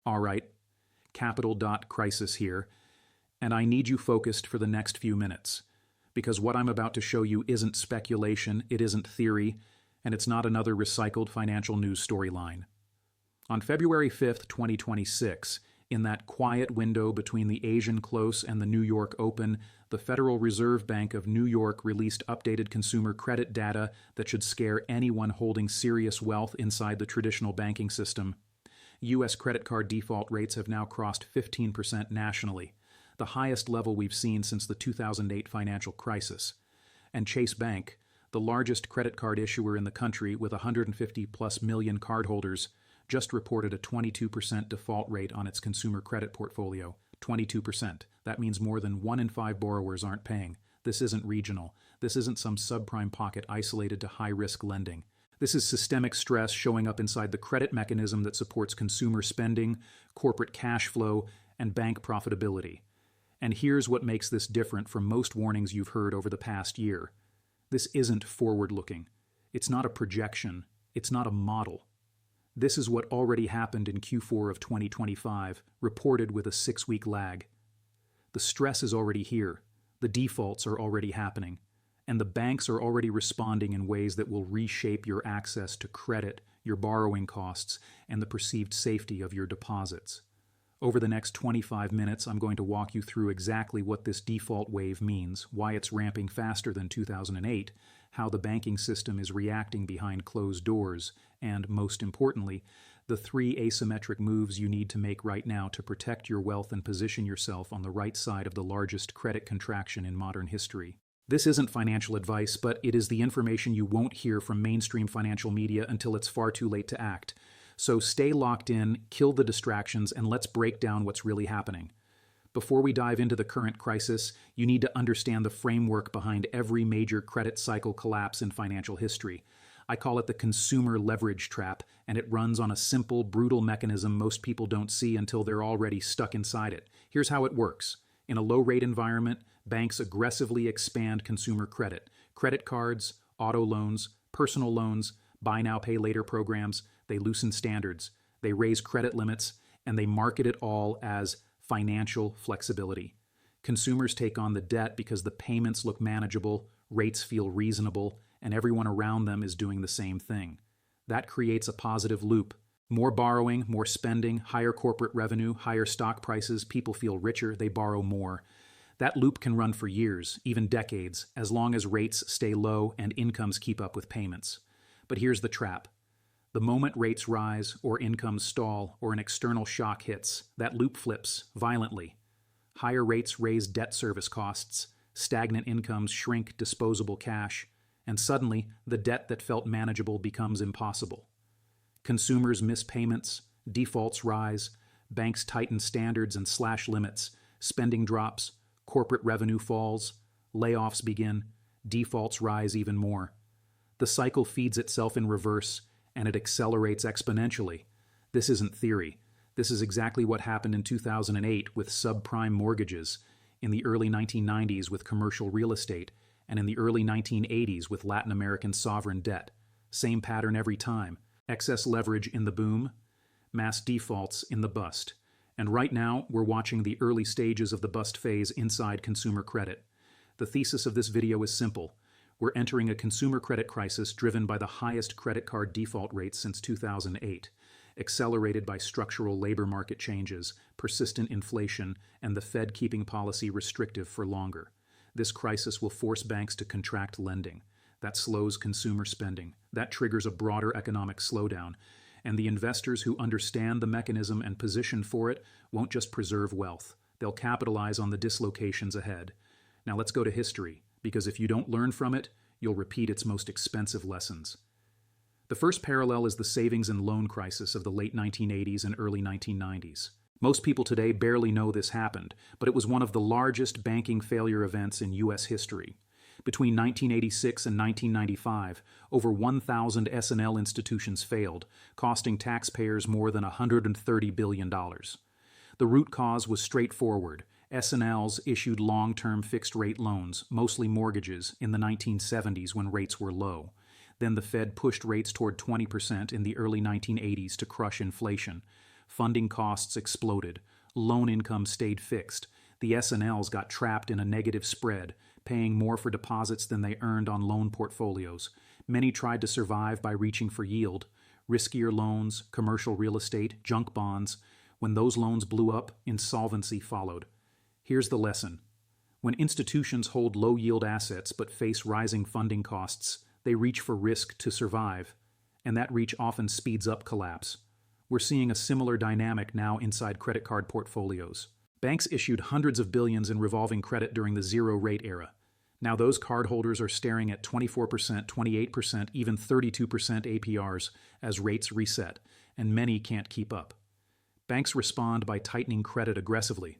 All right, capital.crisis here, and I need you focused for the next few minutes, because what I'm about to show you isn't speculation, it isn't theory, and it's not another recycled financial news storyline. On February 5th, 2026, in that quiet window between the Asian close and the New York Open, the Federal Reserve Bank of New York released updated consumer credit data that should scare anyone holding serious wealth inside the traditional banking system. U.S. credit card default rates have now crossed 15% nationally, the highest level we've seen since the 2008 financial crisis. And Chase Bank, the largest credit card issuer in the country with 150+ million cardholders, just reported a 22% default rate on its consumer credit portfolio. 22%. That means more than 1 in 5 borrowers aren't paying. This isn't regional. This isn't some subprime pocket isolated to high-risk lending. This is systemic stress showing up inside the credit mechanism that supports consumer spending, corporate cash flow, and bank profitability. And here's what makes this different from most warnings you've heard over the past year. This isn't forward-looking. It's not a projection. It's not a model. This is what already happened in Q4 of 2025, reported with a 6-week lag. The stress is already here. The defaults are already happening. And the banks are already responding in ways that will reshape your access to credit, your borrowing costs, and the perceived safety of your deposits. Over the next 25 minutes, I'm going to walk you through exactly what this default wave means, why it's ramping faster than 2008, how the banking system is reacting behind closed doors, and, most importantly, the 3 asymmetric moves you need to make right now to protect your wealth and position yourself on the right side of the largest credit contraction in modern history. This isn't financial advice, but it is the information you won't hear from mainstream financial media until it's far too late to act. So stay locked in, kill the distractions, and let's break down what's really happening. Before we dive into the current crisis, you need to understand the framework behind every major credit cycle collapse in financial history. I call it the consumer leverage trap, and it runs on a simple, brutal mechanism most people don't see until they're already stuck inside it. Here's how it works. In a low-rate environment, banks aggressively expand consumer credit. Credit cards, auto loans, personal loans, buy now, pay later programs. They loosen standards, they raise credit limits, and they market it all as financial flexibility. Consumers take on the debt because the payments look manageable, rates feel reasonable, and everyone around them is doing the same thing. That creates a positive loop. More borrowing, more spending, higher corporate revenue, higher stock prices, people feel richer, they borrow more. That loop can run for years, even decades, as long as rates stay low and incomes keep up with payments. But here's the trap. The moment rates rise, or incomes stall, or an external shock hits, that loop flips violently. Higher rates raise debt service costs, stagnant incomes shrink disposable cash, and suddenly the debt that felt manageable becomes impossible. Consumers miss payments, defaults rise, banks tighten standards and slash limits, spending drops, corporate revenue falls, layoffs begin, defaults rise even more. The cycle feeds itself in reverse, and it accelerates exponentially. This isn't theory. This is exactly what happened in 2008 with subprime mortgages, in the early 1990s with commercial real estate, and in the early 1980s with Latin American sovereign debt. Same pattern every time. Excess leverage in the boom, mass defaults in the bust. And right now, we're watching the early stages of the bust phase inside consumer credit. The thesis of this video is simple. We're entering a consumer credit crisis driven by the highest credit card default rates since 2008, accelerated by structural labor market changes, persistent inflation, and the Fed keeping policy restrictive for longer. This crisis will force banks to contract lending. That slows consumer spending. That triggers a broader economic slowdown. And the investors who understand the mechanism and position for it won't just preserve wealth. They'll capitalize on the dislocations ahead. Now let's go to history, because if you don't learn from it, you'll repeat its most expensive lessons. The first parallel is the savings and loan crisis of the late 1980s and early 1990s. Most people today barely know this happened, but it was one of the largest banking failure events in U.S. history. Between 1986 and 1995, over 1,000 S&L institutions failed, costing taxpayers more than $130 billion. The root cause was straightforward. S&Ls issued long-term fixed-rate loans, mostly mortgages, in the 1970s when rates were low. Then the Fed pushed rates toward 20% in the early 1980s to crush inflation. Funding costs exploded. Loan income stayed fixed. The S&Ls got trapped in a negative spread, paying more for deposits than they earned on loan portfolios. Many tried to survive by reaching for yield. Riskier loans, commercial real estate, junk bonds. When those loans blew up, insolvency followed. Here's the lesson. When institutions hold low-yield assets but face rising funding costs, they reach for risk to survive, and that reach often speeds up collapse. We're seeing a similar dynamic now inside credit card portfolios. Banks issued hundreds of billions in revolving credit during the zero-rate era. Now those cardholders are staring at 24%, 28%, even 32% APRs as rates reset, and many can't keep up. Banks respond by tightening credit aggressively,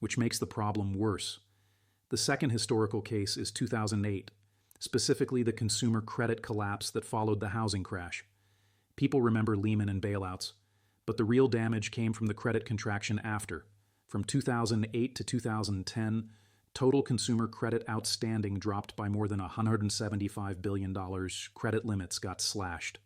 which makes the problem worse. The second historical case is 2008, specifically the consumer credit collapse that followed the housing crash. People remember Lehman and bailouts, but the real damage came from the credit contraction after. From 2008 to 2010, total consumer credit outstanding dropped by more than $175 billion. Credit limits got slashed.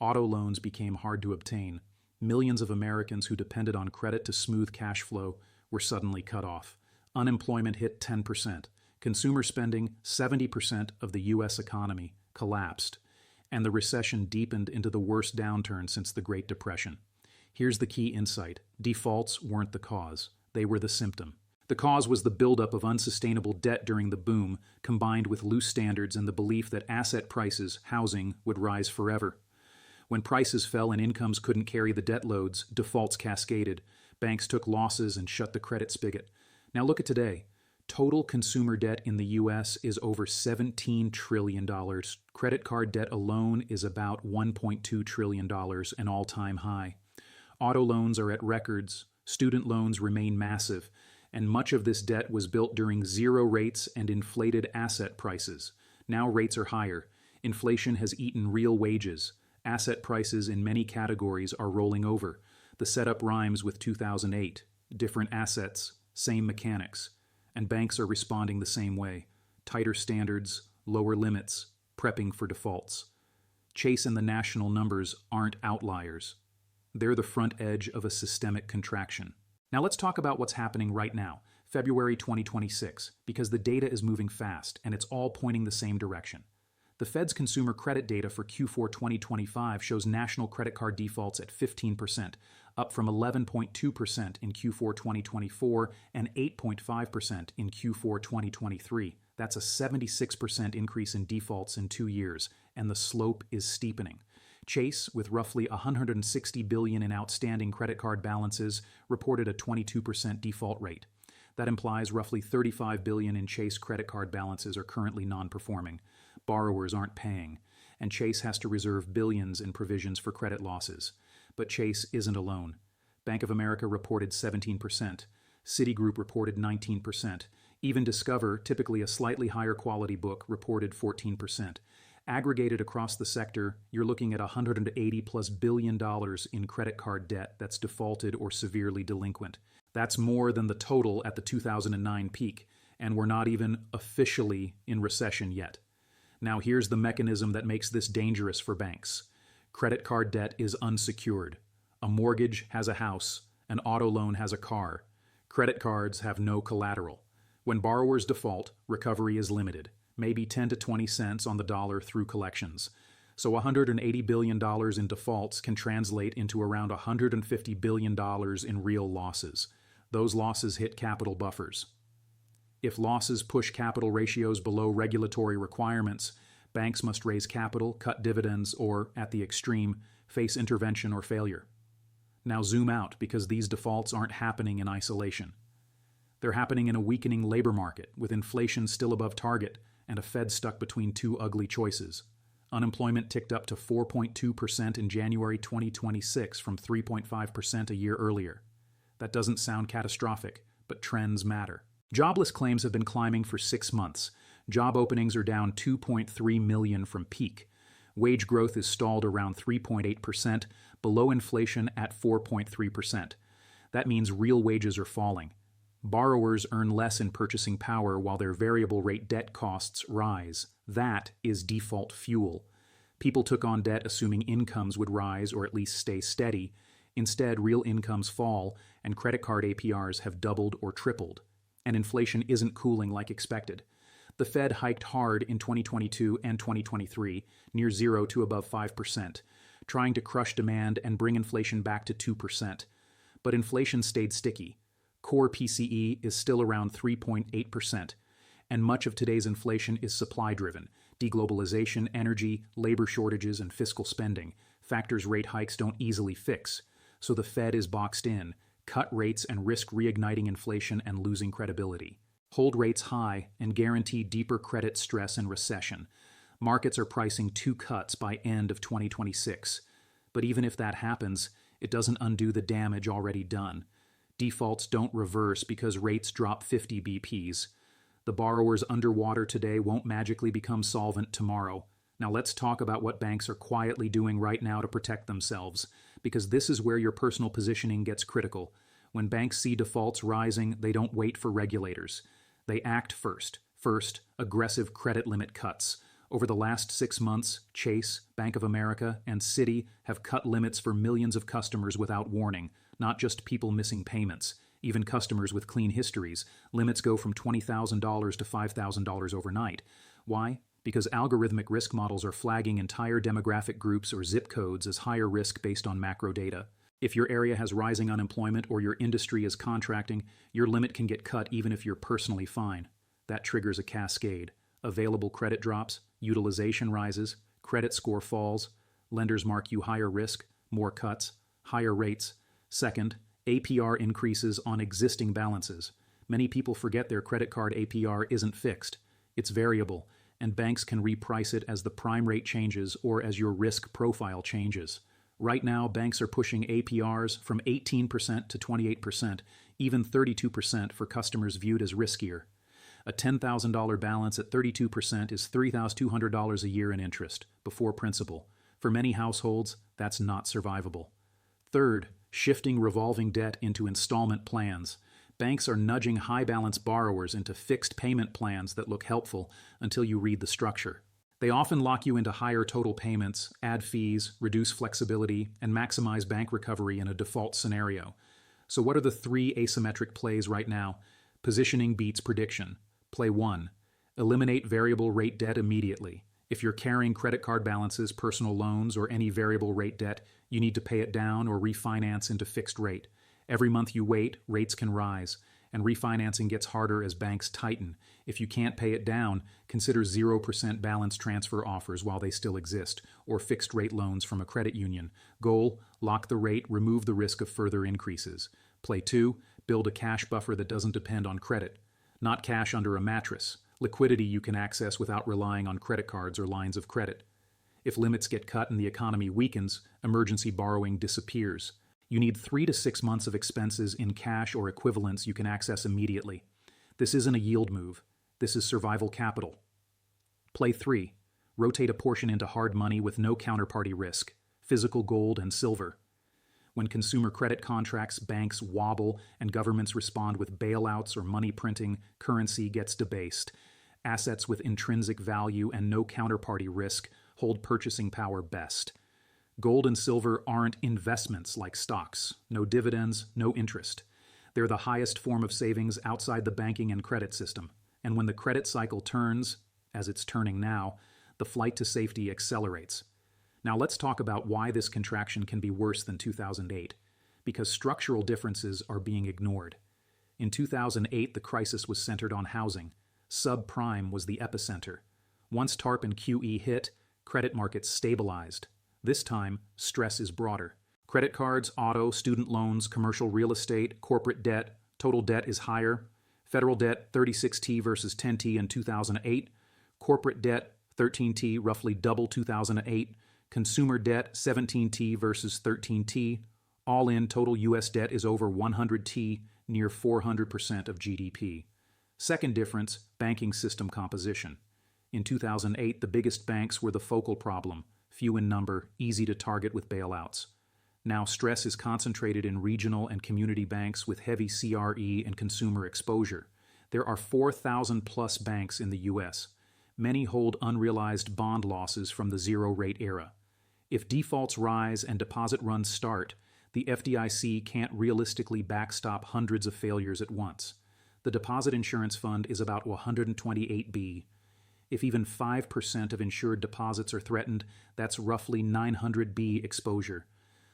Auto loans became hard to obtain. Millions of Americans who depended on credit to smooth cash flow were suddenly cut off. Unemployment hit 10%. Consumer spending, 70% of the U.S. economy, collapsed. And the recession deepened into the worst downturn since the Great Depression. Here's the key insight. Defaults weren't the cause. They were the symptom. The cause was the buildup of unsustainable debt during the boom, combined with loose standards and the belief that asset prices, housing, would rise forever. When prices fell and incomes couldn't carry the debt loads, defaults cascaded. Banks took losses and shut the credit spigot. Now look at today. Total consumer debt in the U.S. is over $17 trillion. Credit card debt alone is about $1.2 trillion, an all-time high. Auto loans are at records. Student loans remain massive. And much of this debt was built during zero rates and inflated asset prices. Now rates are higher. Inflation has eaten real wages. Asset prices in many categories are rolling over. The setup rhymes with 2008. Different assets, same mechanics. And banks are responding the same way. Tighter standards, lower limits, prepping for defaults. Chase and the national numbers aren't outliers. They're the front edge of a systemic contraction. Now let's talk about what's happening right now, February 2026, because the data is moving fast and it's all pointing the same direction. The Fed's consumer credit data for Q4 2025 shows national credit card defaults at 15%, up from 11.2% in Q4 2024 and 8.5% in Q4 2023. That's a 76% increase in defaults in 2 years, and the slope is steepening. Chase, with roughly $160 billion in outstanding credit card balances, reported a 22% default rate. That implies roughly $35 billion in Chase credit card balances are currently non-performing. Borrowers aren't paying, and Chase has to reserve billions in provisions for credit losses. But Chase isn't alone. Bank of America reported 17%. Citigroup reported 19%. Even Discover, typically a slightly higher quality book, reported 14%. Aggregated across the sector, you're looking at $180+ billion in credit card debt that's defaulted or severely delinquent. That's more than the total at the 2009 peak, and we're not even officially in recession yet. Now here's the mechanism that makes this dangerous for banks. Credit card debt is unsecured. A mortgage has a house. An auto loan has a car. Credit cards have no collateral. When borrowers default, recovery is limited. Maybe 10 to 20 cents on the dollar through collections. So $180 billion in defaults can translate into around $150 billion in real losses. Those losses hit capital buffers. If losses push capital ratios below regulatory requirements, banks must raise capital, cut dividends, or, at the extreme, face intervention or failure. Now zoom out, because these defaults aren't happening in isolation. They're happening in a weakening labor market, with inflation still above target, and a Fed stuck between two ugly choices. Unemployment ticked up to 4.2% in January 2026 from 3.5% a year earlier. That doesn't sound catastrophic, but trends matter. Jobless claims have been climbing for 6 months. Job openings are down 2.3 million from peak. Wage growth is stalled around 3.8%, below inflation at 4.3%. That means real wages are falling. Borrowers earn less in purchasing power while their variable rate debt costs rise. That is default fuel. People took on debt assuming incomes would rise or at least stay steady. Instead, real incomes fall, and credit card APRs have doubled or tripled. And inflation isn't cooling like expected. The Fed hiked hard in 2022 and 2023, near 0 to above 5%, trying to crush demand and bring inflation back to 2%. But inflation stayed sticky. Core PCE is still around 3.8%, and much of today's inflation is supply-driven. Deglobalization, energy, labor shortages, and fiscal spending, factors rate hikes don't easily fix. So the Fed is boxed in, cut rates and risk reigniting inflation and losing credibility. Hold rates high and guarantee deeper credit stress and recession. Markets are pricing 2 cuts by end of 2026. But even if that happens, it doesn't undo the damage already done. Defaults don't reverse because rates drop 50 BPs. The borrowers underwater today won't magically become solvent tomorrow. Now let's talk about what banks are quietly doing right now to protect themselves, because this is where your personal positioning gets critical. When banks see defaults rising, they don't wait for regulators. They act first. First, aggressive credit limit cuts. Over the last 6 months, Chase, Bank of America, and Citi have cut limits for millions of customers without warning, not just people missing payments. Even customers with clean histories. Limits go from $20,000 to $5,000 overnight. Why? Because algorithmic risk models are flagging entire demographic groups or zip codes as higher risk based on macro data. If your area has rising unemployment or your industry is contracting, your limit can get cut even if you're personally fine. That triggers a cascade. Available credit drops, utilization rises, credit score falls, lenders mark you higher risk, more cuts, higher rates. Second, APR increases on existing balances. Many people forget their credit card APR isn't fixed. It's variable, and banks can reprice it as the prime rate changes or as your risk profile changes. Right now, banks are pushing APRs from 18% to 28%, even 32% for customers viewed as riskier. A $10,000 balance at 32% is $3,200 a year in interest, before principal. For many households, that's not survivable. Third, shifting revolving debt into installment plans. Banks are nudging high-balance borrowers into fixed payment plans that look helpful until you read the structure. They often lock you into higher total payments, add fees, reduce flexibility, and maximize bank recovery in a default scenario. So what are the 3 asymmetric plays right now? Positioning beats prediction. Play 1. Eliminate variable rate debt immediately. If you're carrying credit card balances, personal loans, or any variable rate debt, you need to pay it down or refinance into fixed rate. Every month you wait, rates can rise, and refinancing gets harder as banks tighten. If you can't pay it down, consider 0% balance transfer offers while they still exist, or fixed rate loans from a credit union. Goal: lock the rate, remove the risk of further increases. Play 2. Build a cash buffer that doesn't depend on credit. Not cash under a mattress. Liquidity you can access without relying on credit cards or lines of credit. If limits get cut and the economy weakens, emergency borrowing disappears. You need 3 to 6 months of expenses in cash or equivalents you can access immediately. This isn't a yield move. This is survival capital. Play 3. Rotate a portion into hard money with no counterparty risk, physical gold and silver. When consumer credit contracts, banks wobble, and governments respond with bailouts or money printing, currency gets debased. Assets with intrinsic value and no counterparty risk hold purchasing power best. Gold and silver aren't investments like stocks. No dividends, no interest. They're the highest form of savings outside the banking and credit system. And when the credit cycle turns, as it's turning now, the flight to safety accelerates. Now let's talk about why this contraction can be worse than 2008. Because structural differences are being ignored. In 2008, the crisis was centered on housing. Subprime was the epicenter. Once TARP and QE hit, credit markets stabilized. This time, stress is broader. Credit cards, auto, student loans, commercial real estate, corporate debt, total debt is higher. Federal debt, 36T versus 10T in 2008. Corporate debt, 13T, roughly double 2008. Consumer debt, 17T versus 13T. All in, total U.S. debt is over 100T, near 400% of GDP. Second difference, banking system composition. In 2008, the biggest banks were the focal problem, few in number, easy to target with bailouts. Now stress is concentrated in regional and community banks with heavy CRE and consumer exposure. There are 4,000 plus banks in the U.S. Many hold unrealized bond losses from the zero-rate era. If defaults rise and deposit runs start, The FDIC can't realistically backstop hundreds of failures at once. The Deposit Insurance Fund is about 128B. If even 5% of insured deposits are threatened, that's roughly 900B exposure.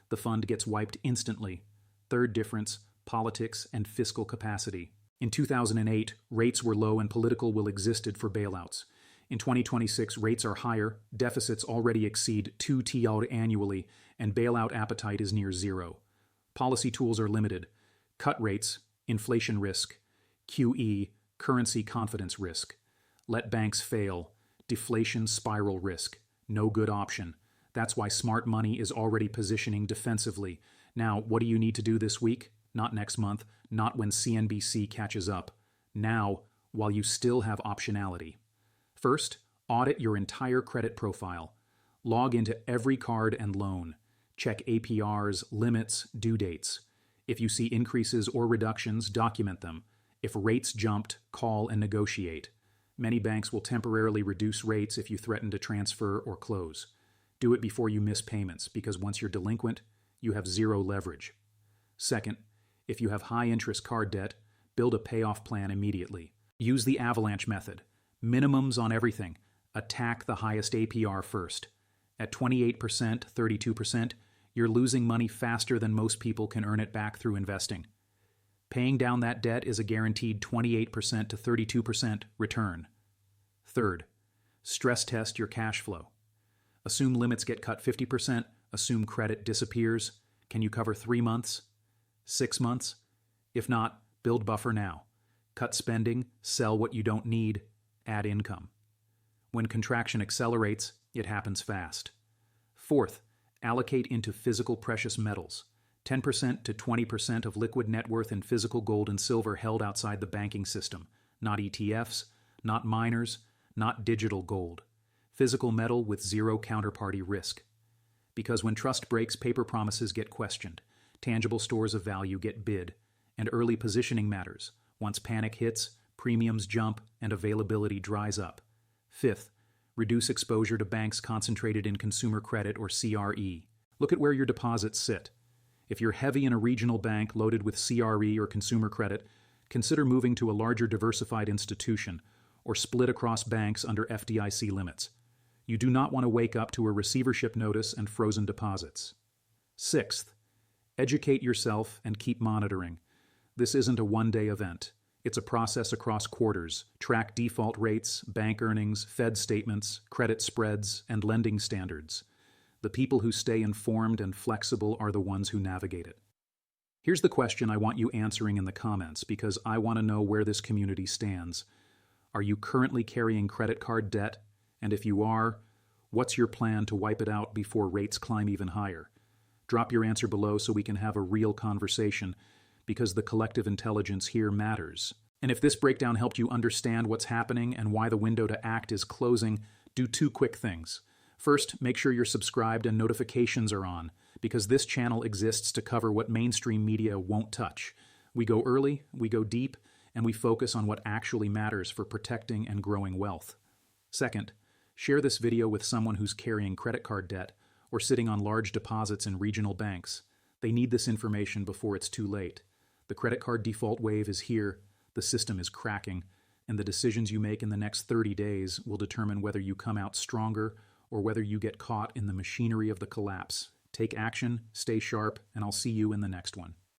The fund gets wiped instantly. Third difference, politics and fiscal capacity. In 2008, rates were low and political will existed for bailouts. In 2026, rates are higher, deficits already exceed 2 TL annually, and bailout appetite is near zero. Policy tools are limited. Cut rates, inflation risk, QE, currency confidence risk. Let banks fail, deflation spiral risk. No good option. That's why smart money is already positioning defensively. Now, what do you need to do this week? Not next month, not when CNBC catches up. Now, while you still have optionality. First, audit your entire credit profile. Log into every card and loan. Check APRs, limits, due dates. If you see increases or reductions, document them. If rates jumped, call and negotiate. Many banks will temporarily reduce rates if you threaten to transfer or close. Do it before you miss payments, because once you're delinquent, you have zero leverage. Second, if you have high-interest card debt, build a payoff plan immediately. Use the avalanche method. Minimums on everything. Attack the highest APR first. At 28%, 32%, you're losing money faster than most people can earn it back through investing. Paying down that debt is a guaranteed 28% to 32% return. Third, stress test your cash flow. Assume limits get cut 50%, assume credit disappears. Can you cover 3 months? 6 months? If not, build buffer now. Cut spending, sell what you don't need, add income. When contraction accelerates, it happens fast. Fourth, allocate into physical precious metals. 10% to 20% of liquid net worth in physical gold and silver held outside the banking system. Not ETFs, not miners, not digital gold. Physical metal with zero counterparty risk. Because when trust breaks, paper promises get questioned, tangible stores of value get bid, and early positioning matters. Once panic hits, premiums jump and availability dries up. Fifth, reduce exposure to banks concentrated in consumer credit or CRE. Look at where your deposits sit. If you're heavy in a regional bank loaded with CRE or consumer credit, consider moving to a larger diversified institution or split across banks under FDIC limits. You do not want to wake up to a receivership notice and frozen deposits. Sixth, educate yourself and keep monitoring. This isn't a one-day event. It's a process across quarters. Track default rates, bank earnings, Fed statements, credit spreads, and lending standards. The people who stay informed and flexible are the ones who navigate it. Here's the question I want you answering in the comments, because I want to know where this community stands. Are you currently carrying credit card debt? And if you are, what's your plan to wipe it out before rates climb even higher? Drop your answer below so we can have a real conversation, because the collective intelligence here matters. And if this breakdown helped you understand what's happening and why the window to act is closing, do 2 quick things. First, make sure you're subscribed and notifications are on, because this channel exists to cover what mainstream media won't touch. We go early, we go deep, and we focus on what actually matters for protecting and growing wealth. Second, share this video with someone who's carrying credit card debt or sitting on large deposits in regional banks. They need this information before it's too late. The credit card default wave is here, the system is cracking, and the decisions you make in the next 30 days will determine whether you come out stronger or whether you get caught in the machinery of the collapse. Take action, stay sharp, and I'll see you in the next one.